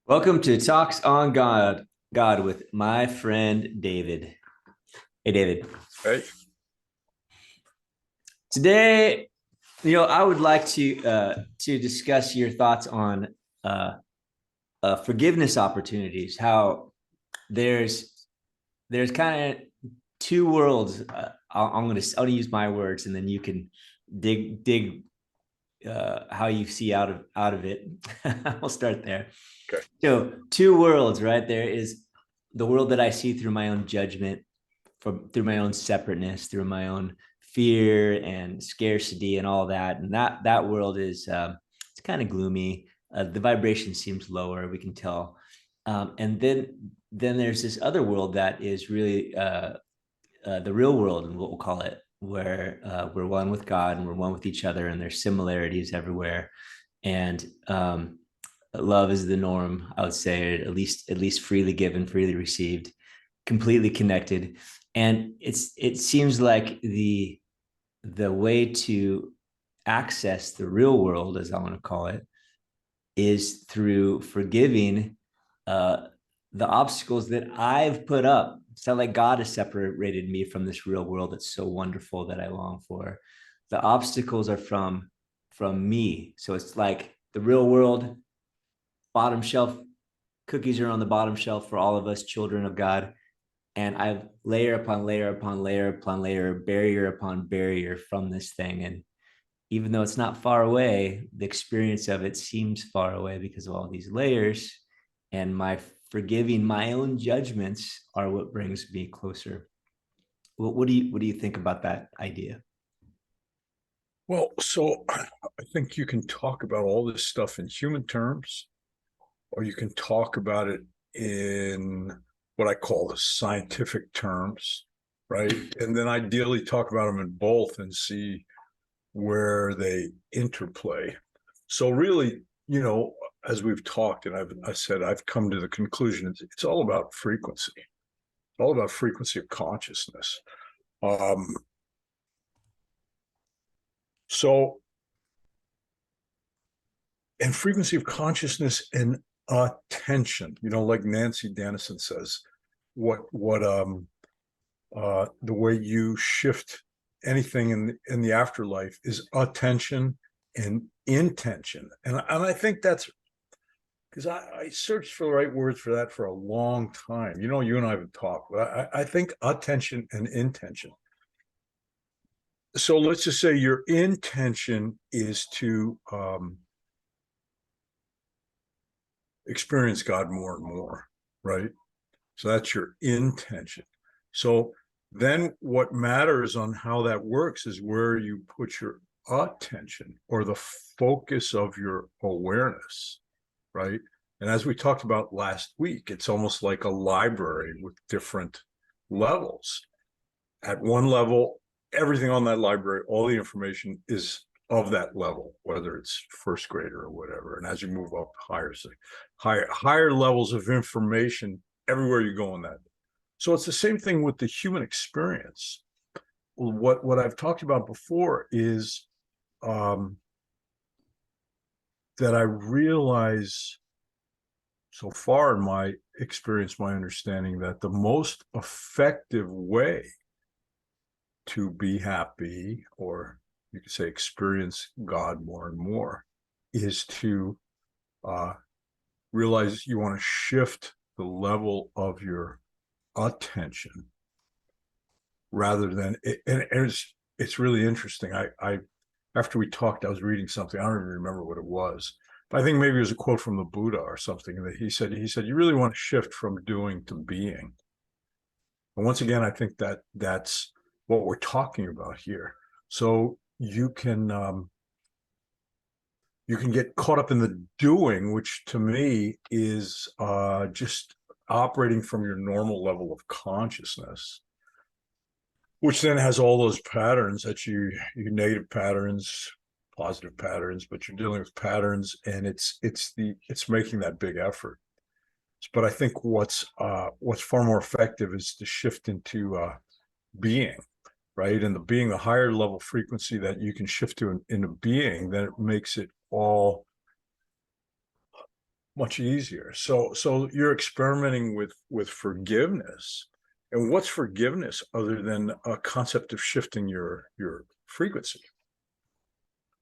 Welcome to Talks on God with my friend David. Hey, David. Right. Today, I would like to discuss your thoughts on uh, forgiveness opportunities. How there's kind of two worlds. I'll use my words, and then you can dig how you see out of it. We'll start there. Okay. So, two worlds, right? There is the world that I see through my own judgment, through my own separateness, through my own fear and scarcity and all that. And that world is it's kind of gloomy. The vibration seems lower. We can tell. And then there's this other world that is really the real world, and what we'll call it, where we're one with God and we're one with each other, and there's similarities everywhere. And love is the norm, I would say, at least freely given, freely received, completely connected. And it seems like the way to access the real world, as I want to call it, is through forgiving uh, the obstacles that I've put up. It's not like God has separated me from this real world that's so wonderful that I long for. The obstacles are from me. So it's like the real world, bottom shelf cookies are on the bottom shelf for all of us children of God. And I've layer upon layer upon layer upon layer, barrier upon barrier from this thing. And even though it's not far away, the experience of it seems far away because of all these layers. And my forgiving my own judgments are what brings me closer. What do you think about that idea? Well, so I think you can talk about all this stuff in human terms, or you can talk about it in what I call the scientific terms, right? And then ideally talk about them in both and see where they interplay. So really, as we've talked, and I said I've come to the conclusion it's all about frequency. It's all about frequency of consciousness. Um, so and frequency of consciousness and attention, like Nancy Dennison says, the way you shift anything in the afterlife is attention and intention. And I think that's because I searched for the right words for that for a long time. You and I have talked, but I think attention and intention. So let's just say your intention is to experience God more and more, right? So that's your intention. So then what matters on how that works is where you put your attention or the focus of your awareness, right? And as we talked about last week, it's almost like a library with different levels. At one level, everything on that library, all the information is of that level, whether it's first grader or whatever. And as you move up higher, so higher levels of information everywhere you go in that. So it's the same thing with the human experience. What I've talked about before is that I realize so far in my experience, my understanding, that the most effective way to be happy, or you could say experience God more and more, is to realize you want to shift the level of your attention rather than and it's really interesting. I after we talked, I was reading something. I don't even remember what it was, but I think maybe it was a quote from the Buddha or something that he said you really want to shift from doing to being. And once again, I think that's what we're talking about here. So you can get caught up in the doing, which to me is just operating from your normal level of consciousness, which then has all those patterns that you negative patterns, positive patterns, but you're dealing with patterns, and it's making that big effort. But I think what's far more effective is to shift into being, right? And the being, the higher level frequency that you can shift to into being, then it makes it all much easier. So you're experimenting with forgiveness. And what's forgiveness other than a concept of shifting your frequency,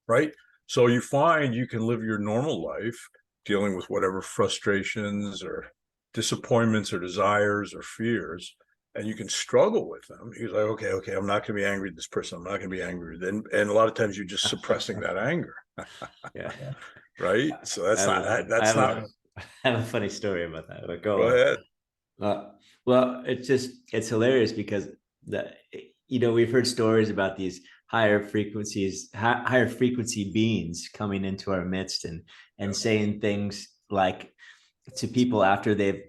right? So you find you can live your normal life dealing with whatever frustrations or disappointments or desires or fears, and you can struggle with them. You're like, okay, I'm not going to be angry at this person. I'm not going to be angry. Then, and a lot of times you're just suppressing that anger, Yeah. right? So that's not I that's have not. I have a funny story about that, but go Go on. ahead. Well, it's hilarious because the we've heard stories about these higher frequency beings coming into our midst and saying things like to people after they've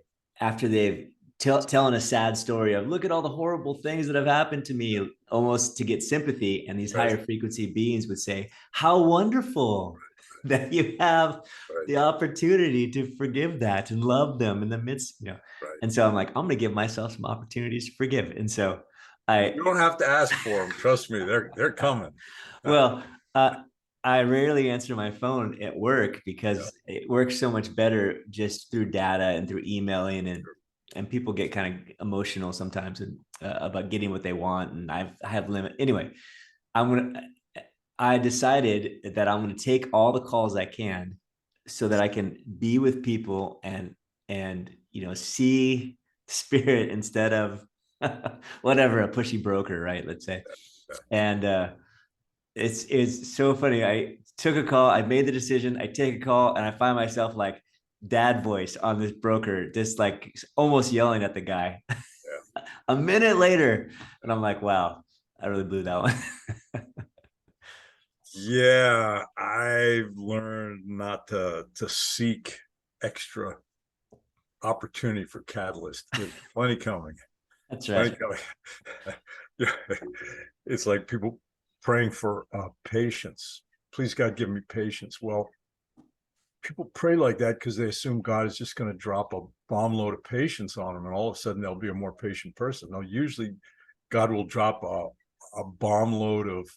telling a sad story of look at all the horrible things that have happened to me, almost to get sympathy. And these Right, higher frequency beings would say, "How wonderful that you have right, the opportunity to forgive that and love them in the midst." right. And so I'm like, I'm going to give myself some opportunities to forgive. And so I, You don't have to ask for them. Trust me, they're coming. well, I rarely answer my phone at work Yeah, because it works so much better just through data and through emailing, and people get kind of emotional sometimes about getting what they want, and I have limit anyway. I'm gonna I decided that I'm gonna take all the calls I can so that I can be with people and see spirit instead of whatever, a pushy broker, right? Let's say. yeah. And it's so funny. I took a call, I made the decision, I take a call, and I find myself like dad voice on this broker, just like almost yelling at the guy. A minute later, and I'm like, wow, I really blew that one. Yeah, I've learned not to seek extra opportunity for catalyst. There's plenty coming. That's Plenty right. coming. Yeah. It's like people praying for patience. Please, God, give me patience. Well, people pray like that because they assume God is just going to drop a bomb load of patience on them, and all of a sudden they'll be a more patient person. No, usually God will drop a bomb load of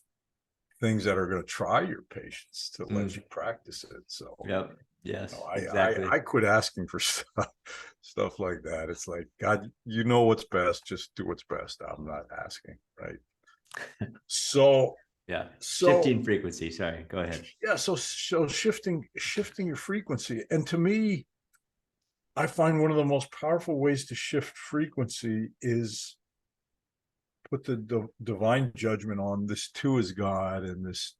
things that are going to try your patience to let you practice it. So Yep. Yes, I exactly. quit asking for stuff like that. It's like, God, you know what's best. Just do what's best. I'm not asking, right? So Yeah. so Shifting frequency. Sorry. Go ahead. yeah, so shifting your frequency, and to me, I find one of the most powerful ways to shift frequency is put the divine judgment on this too is God, and this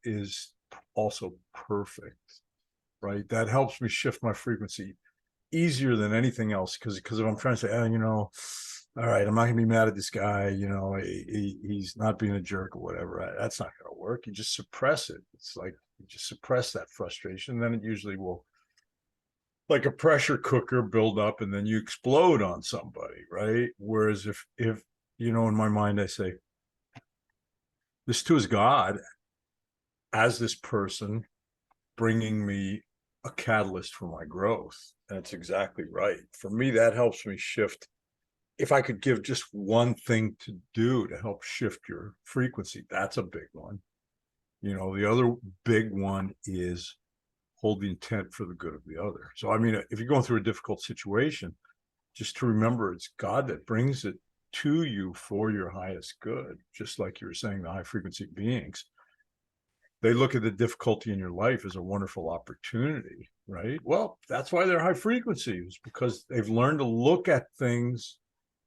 is also perfect, right? That helps me shift my frequency easier than anything else, because if I'm trying to say, all right, I'm not gonna be mad at this guy, he's not being a jerk or whatever, that's not gonna work. You just suppress it. It's like you just suppress that frustration, then it usually will, like a pressure cooker, build up and then you explode on somebody, right? Whereas if in my mind I say, this too is God as this person bringing me a catalyst for my growth. And it's exactly right. For me, that helps me shift. If I could give just one thing to do to help shift your frequency, that's a big one. The other big one is hold the intent for the good of the other. So, I mean, if you're going through a difficult situation, just to remember it's God that brings it to you for your highest good. Just like you were saying, the high frequency beings, they look at the difficulty in your life as a wonderful opportunity, right? Well, that's why they're high frequencies, because they've learned to look at things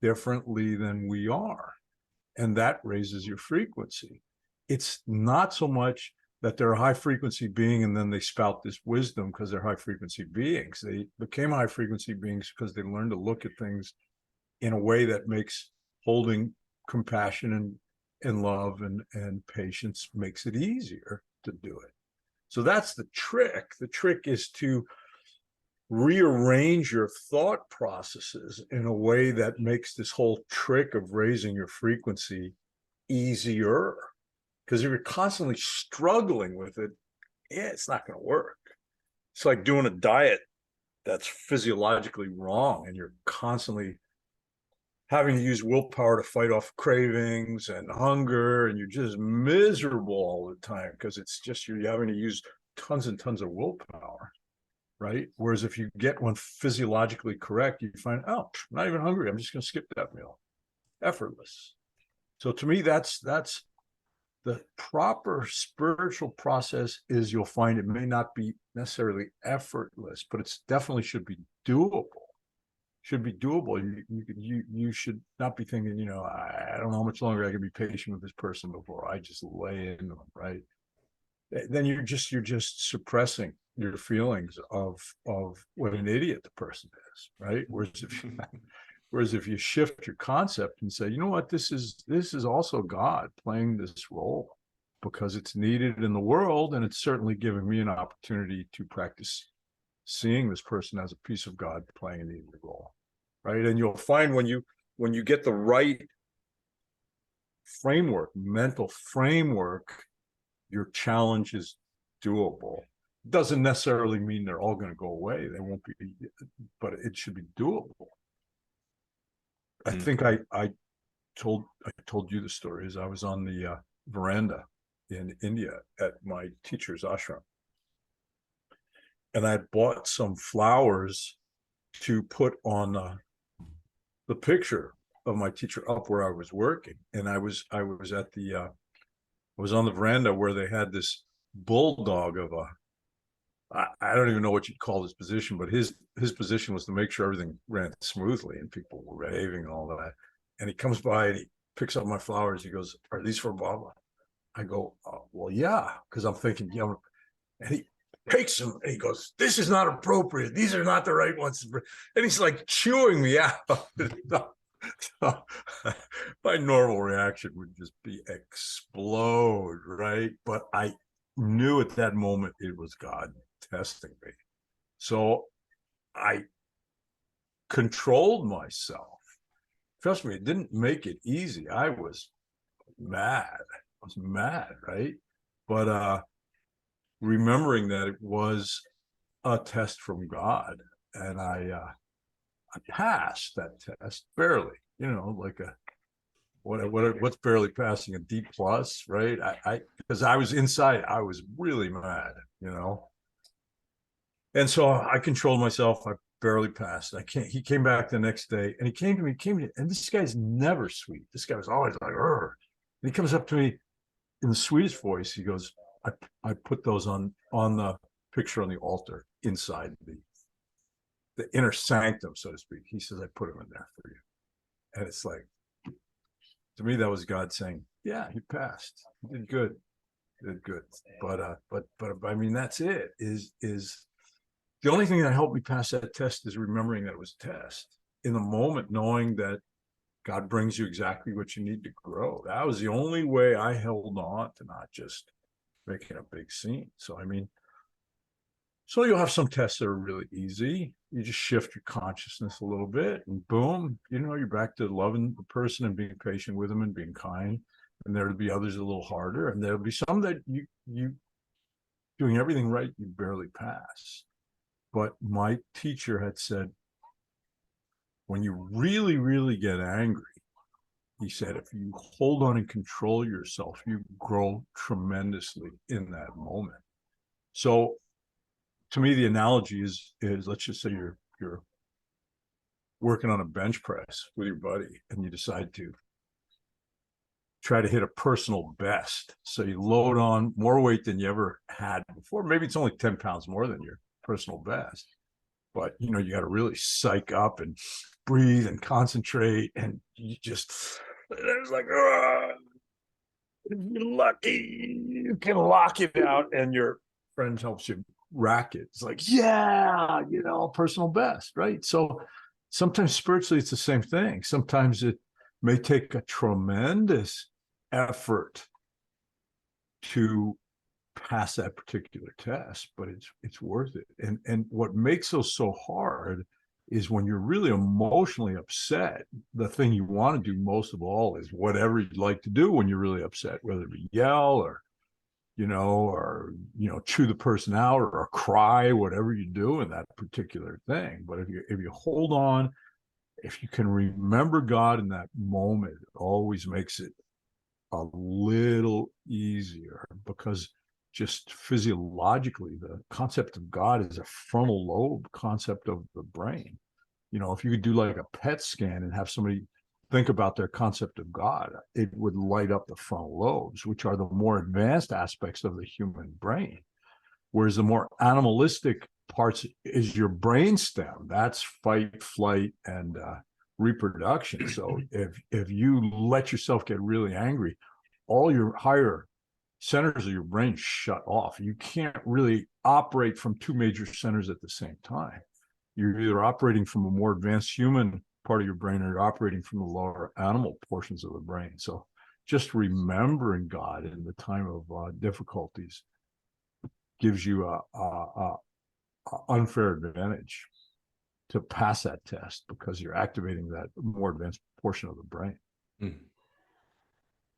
differently than we are. And that raises your frequency. It's not so much that they're a high frequency being and then they spout this wisdom because they're high frequency beings. They became high frequency beings because they learned to look at things in a way that makes holding compassion and love and patience makes it easier to do it. So that's the trick. The trick is to rearrange your thought processes in a way that makes this whole trick of raising your frequency easier. Because if you're constantly struggling with it, it's not going to work. It's like doing a diet that's physiologically wrong and you're constantly having to use willpower to fight off cravings and hunger, and you're just miserable all the time because it's just you're having to use tons and tons of willpower, right? Whereas if you get one physiologically correct, you find, oh, I'm not even hungry. I'm just going to skip that meal. Effortless. So to me, that's the proper spiritual process. Is you'll find it may not be necessarily effortless, but it's definitely should be doable. Should be doable. You should not be thinking, I don't know how much longer I can be patient with this person before I just lay into them, right? Then you're just suppressing your feelings of what an idiot the person is, right? Whereas if you shift your concept and say, you know what, this is also God playing this role because it's needed in the world, and it's certainly giving me an opportunity to practice seeing this person as a piece of God playing a needed role, right? And you'll find when you get the right framework, mental framework, your challenge is doable. Doesn't necessarily mean they're all going to go away. They won't be, but it should be doable. I think I told you the story. Is I was on the veranda in India at my teacher's ashram, and I bought some flowers to put on the picture of my teacher up where I was working. And I was at the I was on the veranda where they had this bulldog of a, I don't even know what you'd call this position, but his position was to make sure everything ran smoothly and people were behaving and all that. And he comes by and he picks up my flowers. He goes, "Are these for Baba?" I go, "Well, yeah," because I'm thinking, and he takes them and he goes, "This is not appropriate. These are not the right ones." And he's like chewing me out. My normal reaction would just be explode, right? But I knew at that moment it was God testing me. So I controlled myself. Trust me, it didn't make it easy. I was mad. Right? But remembering that it was a test from God, and I passed that test barely, like a what's barely passing, a D plus, right? I because I was inside, I was really mad, and so I controlled myself. I barely passed. He came back the next day, and he came to me, and this guy's never sweet. This guy was always like, "Urgh." And he comes up to me in the sweetest voice. He goes, I put those on the picture on the altar inside the inner sanctum, so to speak. He says, I put them in there for you. And it's like, to me, that was God saying, yeah, you passed. You did good. But I mean, that's it. Is the only thing that helped me pass that test is remembering that it was a test. In the moment, knowing that God brings you exactly what you need to grow. That was the only way I held on to not just making a big scene. So, I mean, so you'll have some tests that are really easy. You just shift your consciousness a little bit and boom, you're back to loving the person and being patient with them and being kind. And there'll be others a little harder. And there'll be some that you doing everything right, you barely pass. But my teacher had said, when you really, really get angry, he said, if you hold on and control yourself, you grow tremendously in that moment. So to me, the analogy is let's just say you're working on a bench press with your buddy and you decide to try to hit a personal best. So you load on more weight than you ever had before. Maybe it's only 10 pounds more than your personal best. But you got to really psych up and breathe and concentrate. And you just, there's like, you're lucky you can lock it out, and your friend helps you rack it. It's like, yeah, personal best, right? So sometimes spiritually it's the same thing. Sometimes it may take a tremendous effort to pass that particular test, but it's worth it. And what makes those so hard is when you're really emotionally upset, the thing you want to do most of all is whatever you'd like to do when you're really upset, whether it be yell or chew the person out or cry, whatever you do in that particular thing. But if you hold on, if you can remember God in that moment, it always makes it a little easier, because just physiologically, the concept of God is a frontal lobe concept of the brain. You know, if you could do like a PET scan and have somebody think about their concept of God, it would light up the frontal lobes, which are the more advanced aspects of the human brain. Whereas the more animalistic parts is your brain stem. That's fight, flight, and reproduction. So if you let yourself get really angry, all your higher centers of your brain shut off. You can't really operate from two major centers at the same time. You're either operating from a more advanced human part of your brain or you're operating from the lower animal portions of the brain. So just remembering God in the time of difficulties gives you a unfair advantage to pass that test because you're activating that more advanced portion of the brain. Mm.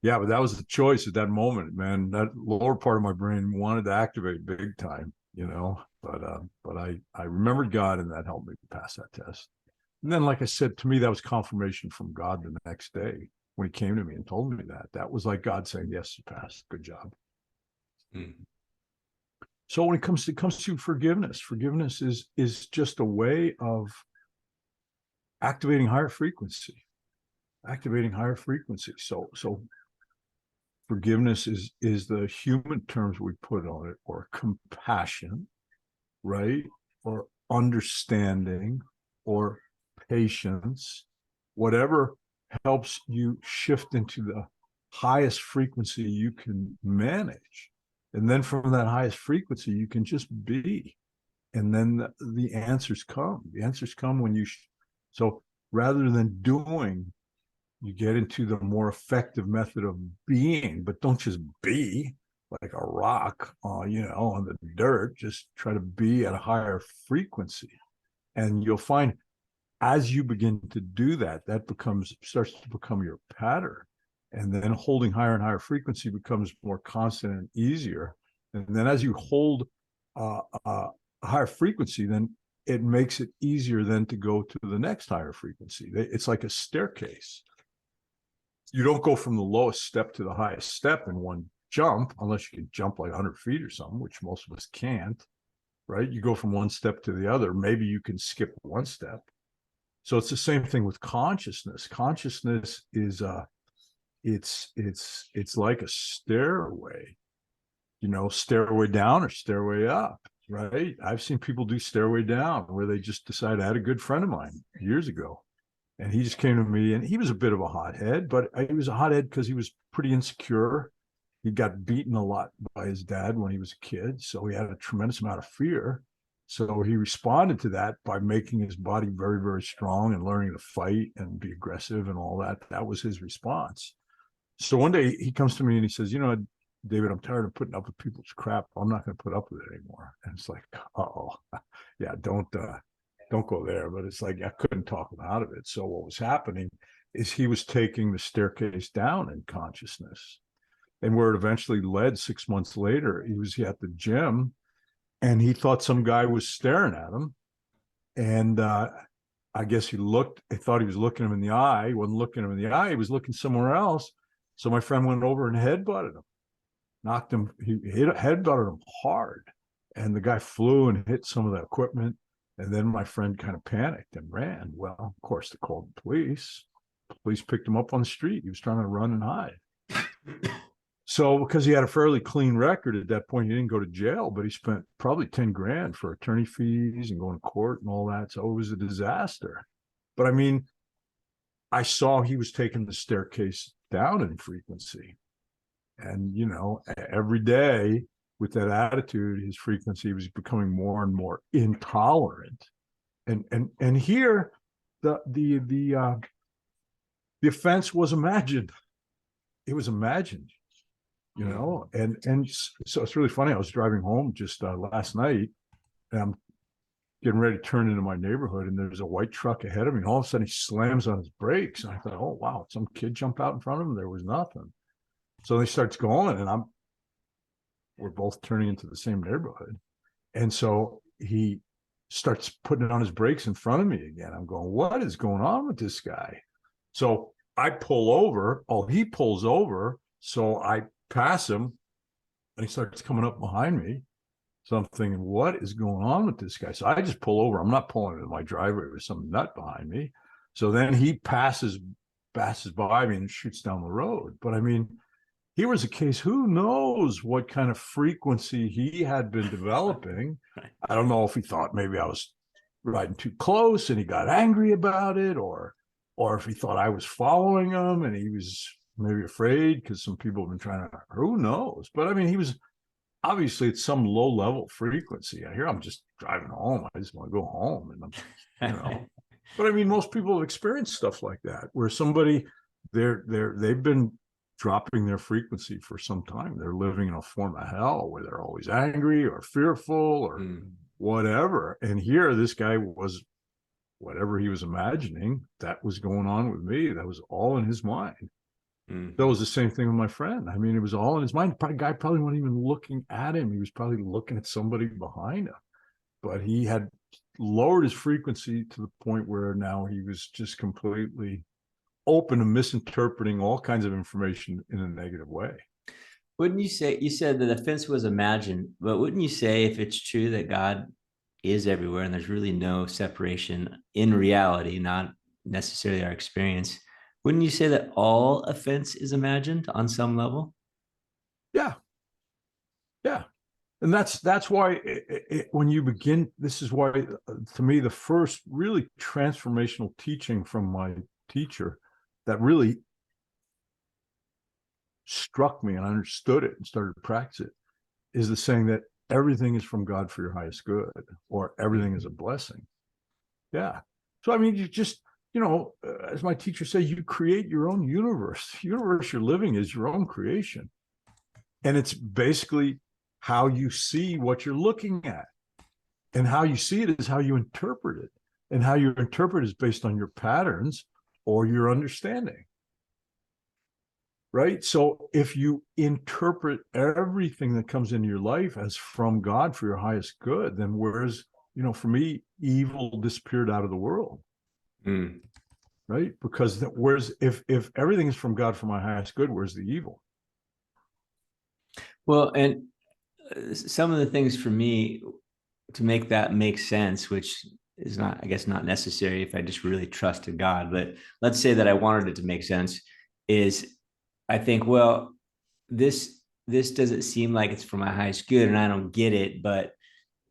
Yeah, but that was the choice at that moment, man. That lower part of my brain wanted to activate big time, you know. But I remembered God, and that helped me pass that test. And then, like I said, to me, that was confirmation from God the next day when He came to me and told me that. That was like God saying, "Yes, you passed. Good job." Hmm. So when it comes to forgiveness, forgiveness is just a way of activating higher frequency, So forgiveness is the human terms we put on it, or compassion, right? Or understanding, or patience, whatever helps you shift into the highest frequency you can manage. And then from that highest frequency, you can just be. And then the answers come. The answers come when you, so rather than doing, you get into the more effective method of being, but don't just be like a rock, you know, on the dirt. Just try to be at a higher frequency. And you'll find as you begin to do that, that starts to become your pattern. And then holding higher and higher frequency becomes more constant and easier. And then as you hold a higher frequency, then it makes it easier then to go to the next higher frequency. It's like a staircase. You don't go from the lowest step to the highest step in one jump, unless you can jump like 100 feet or something, which most of us can't, right? You go from one step to the other. Maybe you can skip one step. So it's the same thing with consciousness. Consciousness is it's like a stairway, you know, stairway down or stairway up, right? I've seen people do stairway down where they just decide. I had a good friend of mine years ago, and he just came to me, and he was a bit of a hothead, but he was a hothead because he was pretty insecure. He got beaten a lot by his dad when he was a kid, so he had a tremendous amount of fear. So he responded to that by making his body very, very strong and learning to fight and be aggressive and all that. That was his response. So one day he comes to me and he says, you know, David, I'm tired of putting up with people's crap. I'm not going to put up with it anymore. And it's like, oh, yeah, don't go there. But it's like I couldn't talk him out of it. So what was happening is he was taking the staircase down in consciousness. And where it eventually led 6 months later, he was at the gym, and he thought some guy was staring at him. And I guess he thought he was looking him in the eye. He wasn't looking him in the eye. He was looking somewhere else. So my friend went over and headbutted him, knocked him. He headbutted him hard. And the guy flew and hit some of the equipment. And then my friend kind of panicked and ran. Well, of course, they called the police. The police picked him up on the street. He was trying to run and hide. So because he had a fairly clean record at that point, he didn't go to jail, but he spent probably 10 grand for attorney fees and going to court and all that. So it was a disaster. But I mean, I saw he was taking the staircase down in frequency. And, you know, every day with that attitude, his frequency was becoming more and more intolerant. And here the offense was imagined. It was imagined. You know, and so it's really funny. I was driving home just last night, and I'm getting ready to turn into my neighborhood, and there's a white truck ahead of me, and all of a sudden he slams on his brakes, and I thought, oh wow, some kid jumped out in front of him. There was nothing. So he starts going, and we're both turning into the same neighborhood, and so he starts putting on his brakes in front of me again. I'm going, what is going on with this guy? So I pull over. Oh, he pulls over. So I pass him, and he starts coming up behind me. So I'm thinking, what is going on with this guy? So I just pull over. I'm not pulling into my driveway with some nut behind me. So then he passes by me and shoots down the road. But I mean, here was a case, who knows what kind of frequency he had been developing. I don't know if he thought maybe I was riding too close and he got angry about it, or if he thought I was following him and he was maybe afraid because some people have been trying to, who knows? But I mean, he was obviously at some low level frequency. I hear I'm just driving home. I just want to go home, and I'm. But I mean, most people have experienced stuff like that, where somebody they've been dropping their frequency for some time. They're living in a form of hell where they're always angry or fearful or whatever. And here, this guy was, whatever he was imagining, that was going on with me. That was all in his mind. That was the same thing with my friend. I mean, it was all in his mind. The guy probably wasn't even looking at him. He was probably looking at somebody behind him. But he had lowered his frequency to the point where now he was just completely open to misinterpreting all kinds of information in a negative way. Wouldn't you say, you said that the offense was imagined, but wouldn't you say, if it's true that God is everywhere and there's really no separation in reality, not necessarily our experience, wouldn't you say that all offense is imagined on some level? Yeah. And that's why when you begin, this is why, to me, the first really transformational teaching from my teacher that really struck me and I understood it and started to practice it is the saying that everything is from God for your highest good, or everything is a blessing. Yeah. So, I mean, you just, as my teacher said, you create your own universe. The universe you're living is your own creation. And it's basically how you see what you're looking at. And how you see it is how you interpret it. And how you interpret is based on your patterns or your understanding. Right? So if you interpret everything that comes into your life as from God for your highest good, then whereas, for me, evil disappeared out of the world. Right? Because where's if everything is from God for my highest good, where's the evil? Well, and some of the things for me to make that make sense, which is not, I guess, not necessary if I just really trusted God, but let's say that I wanted it to make sense, is I think, well, this doesn't seem like it's for my highest good, and I don't get it, but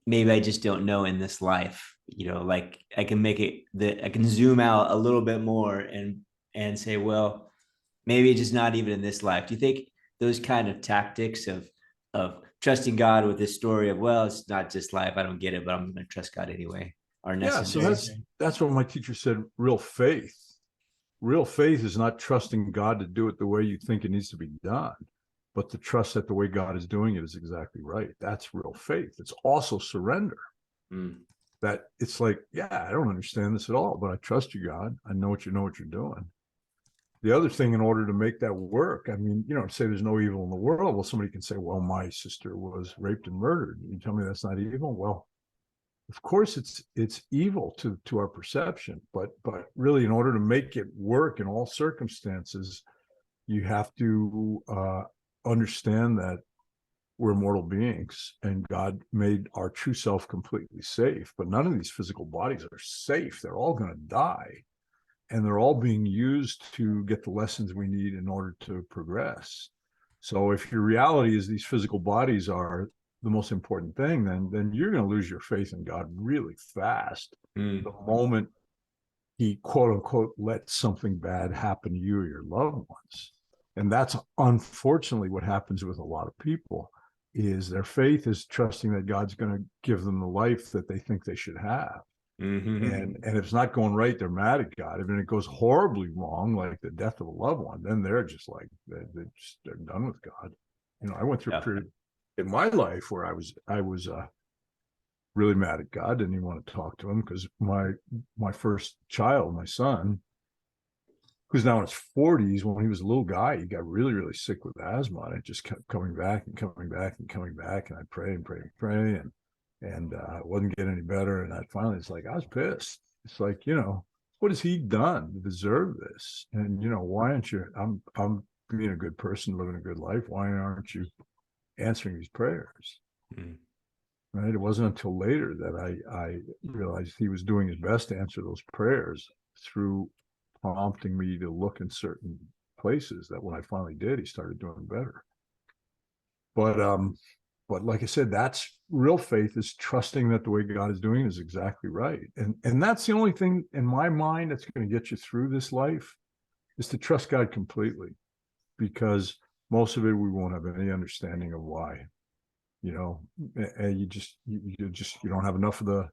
maybe I just don't know in this life. Like I can make it that I can zoom out a little bit more and say, well, maybe it's just not even in this life. Do you think those kind of tactics of trusting God with this story of, well, it's not just life, I don't get it, but I'm going to trust God anyway, are necessary? Yeah, so that's what my teacher said. Real faith is not trusting God to do it the way you think it needs to be done, but to trust that the way God is doing it is exactly right. That's real faith. It's also surrender. That it's like, yeah, I don't understand this at all, but I trust you, God. I know what you're doing. The other thing, in order to make that work, I mean, say there's no evil in the world. Well, somebody can say, well, my sister was raped and murdered. You tell me that's not evil? Well, of course it's evil to our perception, but really, in order to make it work in all circumstances, you have to understand that we're mortal beings and God made our true self completely safe, but none of these physical bodies are safe. They're all going to die, and they're all being used to get the lessons we need in order to progress. So if your reality is these physical bodies are the most important thing, then you're going to lose your faith in God really fast. The moment he, quote unquote, let something bad happen to you or your loved ones. And that's unfortunately what happens with a lot of people, is their faith is trusting that God's going to give them the life that they think they should have. And if it's not going right, they're mad at God. If it goes horribly wrong, like the death of a loved one, then they're just like, they're done with God. I went through a period in my life where I was really mad at God. Didn't even want to talk to him, because my first child, my son, who's now in his 40s, when he was a little guy, he got really, really sick with asthma. And it just kept coming back and coming back and coming back. And I'd pray and pray and pray. And it wasn't getting any better. And I finally, it's like, I was pissed. It's like, what has he done to deserve this? And, why aren't you, I'm being a good person, living a good life. Why aren't you answering these prayers. Mm. Right. It wasn't until later that I realized he was doing his best to answer those prayers through prompting me to look in certain places, that when I finally did, he started doing better. But like I said, that's real faith, is trusting that the way God is doing is exactly right. And that's the only thing in my mind that's going to get you through this life, is to trust God completely, because most of it we won't have any understanding of why. You know, and you don't have enough of the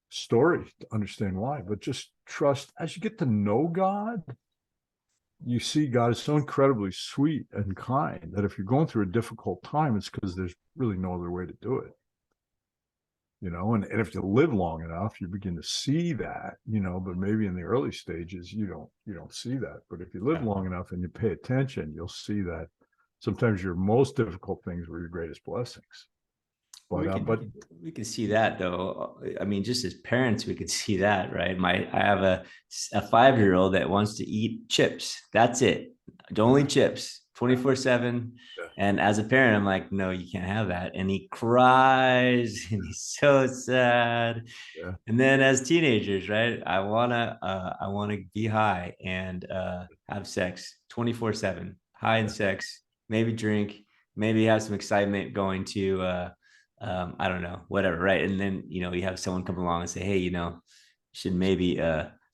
story to understand why. But just trust, as you get to know God, you see God is so incredibly sweet and kind that if you're going through a difficult time, it's because there's really no other way to do it. You know, and if you live long enough, you begin to see that, you know, but maybe in the early stages, you don't see that. But if you live long enough and you pay attention, you'll see that sometimes your most difficult things were your greatest blessings. But We can see that though. I mean, just as parents, we can see that, right? I have a 5-year-old that wants to eat chips. That's it. Only chips, 24/7. Yeah. And as a parent, I'm like, no, you can't have that. And he cries and he's so sad. Yeah. And then as teenagers, right? I wanna be high and have sex 24/7, high in sex, maybe drink, maybe have some excitement going to I don't know, whatever, right? And then you have someone come along and say, hey, you should maybe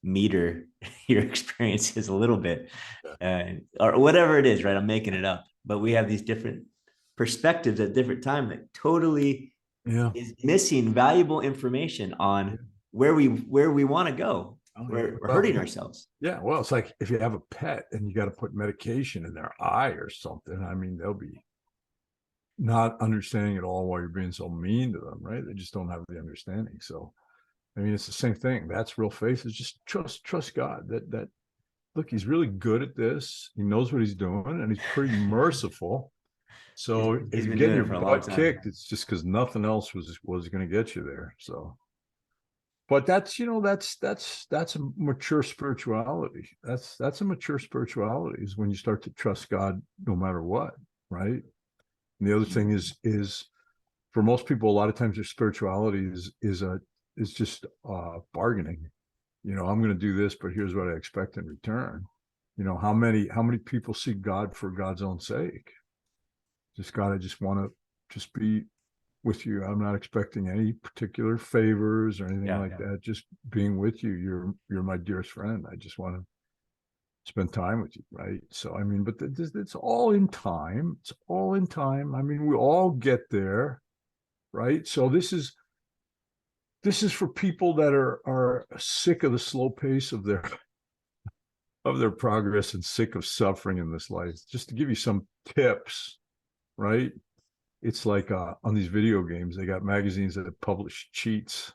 meter your experiences a little bit, or whatever it is, right? I'm making it up, but we have these different perspectives at different time that totally is missing valuable information on where we want to go. We're hurting ourselves. Yeah, well, it's like if you have a pet and you got to put medication in their eye or something. I mean, they'll be not understanding at all why you're being so mean to them, right? They just don't have the understanding. So, I mean, it's the same thing. That's real faith, is just trust God. That look, he's really good at this. He knows what he's doing, and he's pretty merciful. So if you're getting your butt kicked, it's just because nothing else was going to get you there. So, but that's a mature spirituality. That's a mature spirituality, is when you start to trust God no matter what, right? And the other thing is for most people, a lot of times their spirituality is just bargaining. I'm going to do this, but here's what I expect in return. How many people seek God for God's own sake? Just God, I just want to just be with you. I'm not expecting any particular favors or anything like that. Just being with you. You're my dearest friend. I just want to spend time with you, right? So I mean, but it's all in time. It's all in time. I mean, we all get there, right? So this is for people that are sick of the slow pace of their progress and sick of suffering in this life. Just to give you some tips, right? It's like on these video games, they got magazines that publish cheats.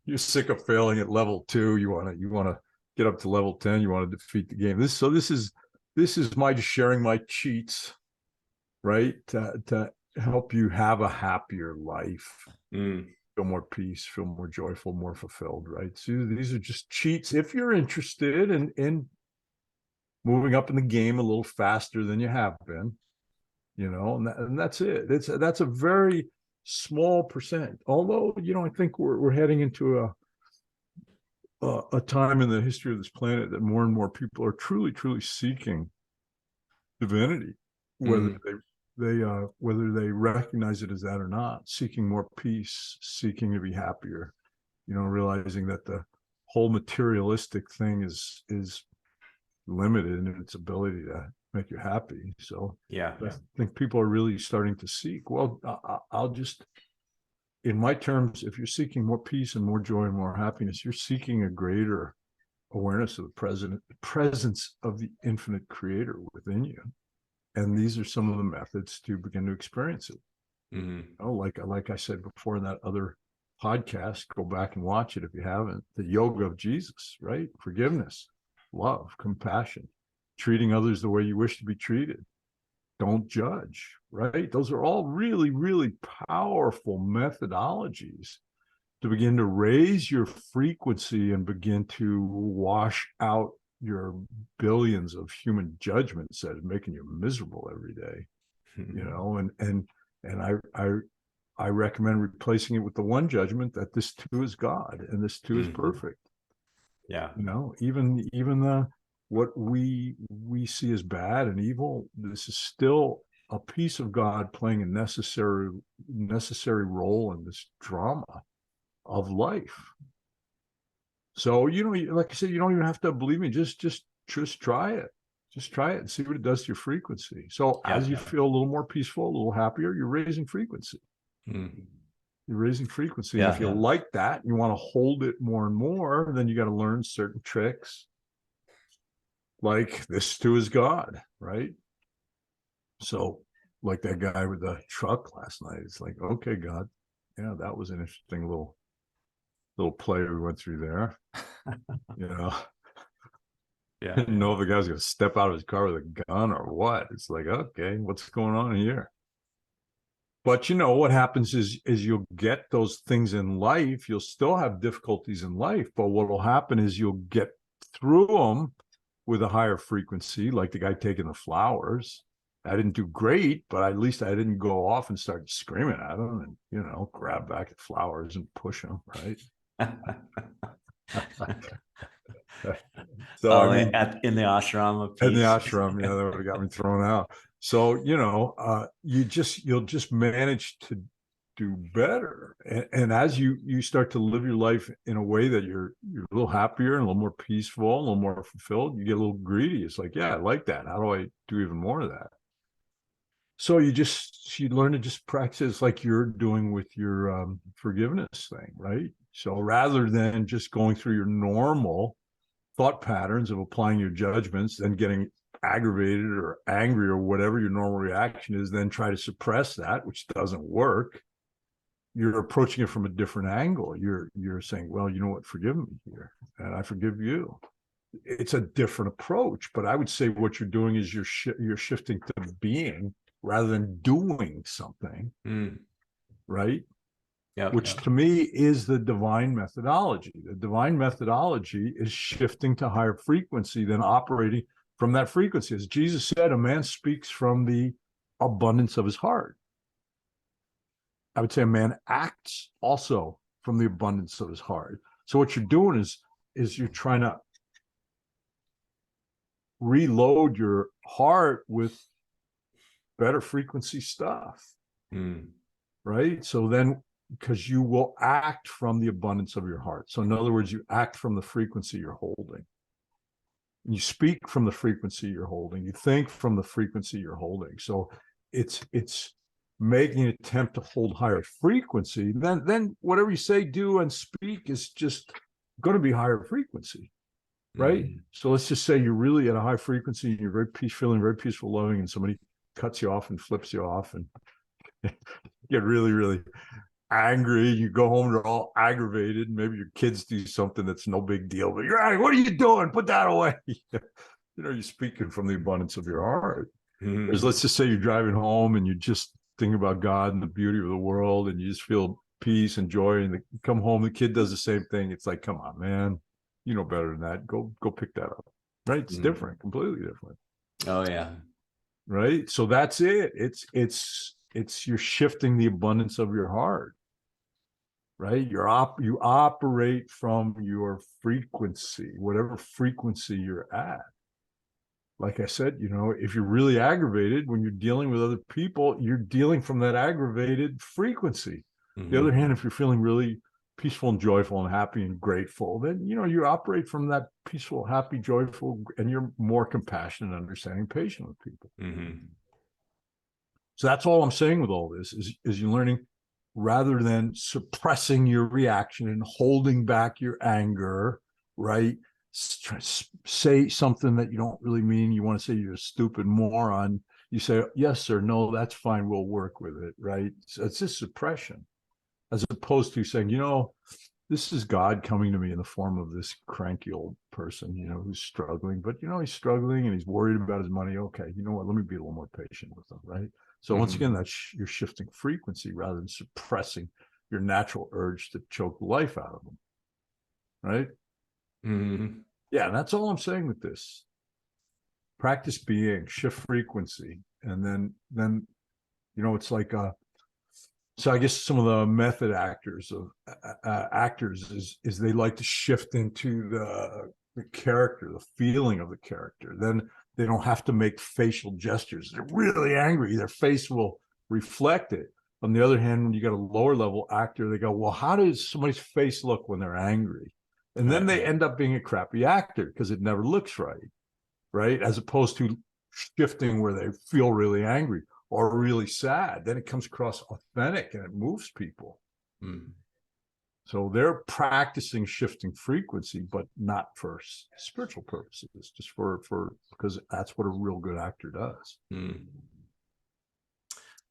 You're sick of failing at level 2. You want to get up to level 10. You want to defeat the game. This is my just sharing my cheats, right? To help you have a happier life, feel more peace, feel more joyful, more fulfilled, right? So these are just cheats if you're interested in moving up in the game a little faster than you have been, and that's it. That's a very small percent. Although, I think we're heading into a time in the history of this planet that more and more people are truly seeking divinity, whether they recognize it as that or not, seeking more peace, seeking to be happier, realizing that the whole materialistic thing is limited in its ability to make you happy. So I think people are really starting to seek. Well, I'll just, in my terms, if you're seeking more peace and more joy and more happiness, you're seeking a greater awareness of the presence of the infinite creator within you. And these are some of the methods to begin to experience it. Like I said before in that other podcast, go back and watch it if you haven't. The yoga of Jesus, right? Forgiveness, love, compassion, treating others the way you wish to be treated. Don't judge, right? Those are all really, really powerful methodologies to begin to raise your frequency and begin to wash out your billions of human judgments that are making you miserable every day. you know, and I recommend replacing it with the one judgment that this too is God and this too is perfect. Yeah. You know, even the what we see as bad and evil, this is still a piece of God playing a necessary role in this drama of life. So, you know, like I said, you don't even have to believe me. Just try it. Just try it and see what it does to your frequency. So as you feel a little more peaceful, a little happier, you're raising frequency. You're raising frequency. And if you like that, you want to hold it more and more, then you got to learn certain tricks. Like this too is God, right? So like that guy with the truck last night, it's like, okay, God, yeah, that was an interesting little play we went through there. You know, didn't know if the guy was going to step out of his car with a gun or what. It's like, okay, what's going on here? But you know what happens is you'll get those things in life. You'll still have difficulties in life, but what will happen is you'll get through them with a higher frequency, like the guy taking the flowers. I didn't do great, but at least I didn't go off and start screaming at him and, you know, grab back the flowers and push him, right? So I mean, in the ashram of peace. in the ashram, yeah, that would have got me thrown out. So, you know, you'll just manage to do better. And as you start to live your life in a way that you're a little happier and a little more peaceful, a little more fulfilled, you get a little greedy. It's like, yeah, I like that. How do I do even more of that? So you learn to just practice like you're doing with your forgiveness thing, right? So rather than just going through your normal thought patterns of applying your judgments, then getting aggravated or angry or whatever your normal reaction is, then try to suppress that, which doesn't work. You're approaching it from a different angle. You're saying, well, you know what, forgive me here, and I forgive you. It's a different approach, but I would say what you're doing is you're shifting to being rather than doing something, right? Which to me is the divine methodology. The divine methodology is shifting to higher frequency than operating from that frequency. As Jesus said, a man speaks from the abundance of his heart. I would say a man acts also from the abundance of his heart. So what you're doing is you're trying to reload your heart with better frequency stuff. Right? So then, because you will act from the abundance of your heart. So in other words, you act from the frequency you're holding. You speak from the frequency you're holding. You think from the frequency you're holding. So it's making an attempt to hold higher frequency. Then whatever you say, do, and speak is just going to be higher frequency, right? So let's just say you're really at a high frequency and you're feeling very peaceful, loving, and somebody cuts you off and flips you off and get really, really angry. You go home, you're all aggravated. Maybe your kids do something that's no big deal, but you're angry. What are you doing? Put that away. You know, you're speaking from the abundance of your heart. Whereas let's just say you're driving home and you're just thinking about God and the beauty of the world, and you just feel peace and joy. And you come home, the kid does the same thing. It's like, come on, man, you know better than that. Go pick that up. Right? It's different, completely different. Oh yeah. Right. So that's it. It's you're shifting the abundance of your heart. Right. You operate from your frequency, whatever frequency you're at. Like I said, you know, if you're really aggravated when you're dealing with other people, you're dealing from that aggravated frequency. The other hand, if you're feeling really peaceful and joyful and happy and grateful, then, you know, you operate from that peaceful, happy, joyful, and you're more compassionate, understanding, patient with people. So that's all I'm saying with all this is you're learning, rather than suppressing your reaction and holding back your anger, right? Say something that you don't really mean. You want to say you're a stupid moron. You say, yes, sir, no, that's fine. We'll work with it, right? So it's just suppression, as opposed to saying, you know, this is God coming to me in the form of this cranky old person, you know, who's struggling, but, you know, he's struggling and he's worried about his money. Okay, you know what? Let me be a little more patient with him, right? So once again, that's you're shifting frequency rather than suppressing your natural urge to choke life out of them, right? Yeah, that's all I'm saying with this. Practice being, shift frequency, and then It's like so I guess some of the method actors of actors is they like to shift into the character, the feeling of the character. Then they don't have to make facial gestures. They're really angry. Their face will reflect it. On the other hand, when you got a lower level actor, they go, well, how does somebody's face look when they're angry? And then they end up being a crappy actor because it never looks right. Right. As opposed to shifting where they feel really angry or really sad. Then it comes across authentic and it moves people. Mm. So they're practicing shifting frequency, but not for spiritual purposes, just for because that's what a real good actor does. Mm.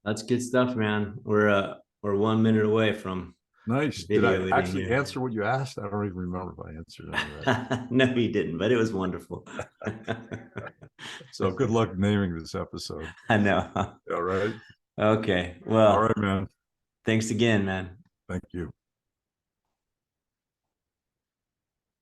That's good stuff, man. We're 1 minute away from Nice. Did I actually answer what you asked? I don't even remember if I answered that. No, you didn't, but it was wonderful. So good luck naming this episode. I know. All right. Okay. Well, all right, man. Thanks again, man. Thank you.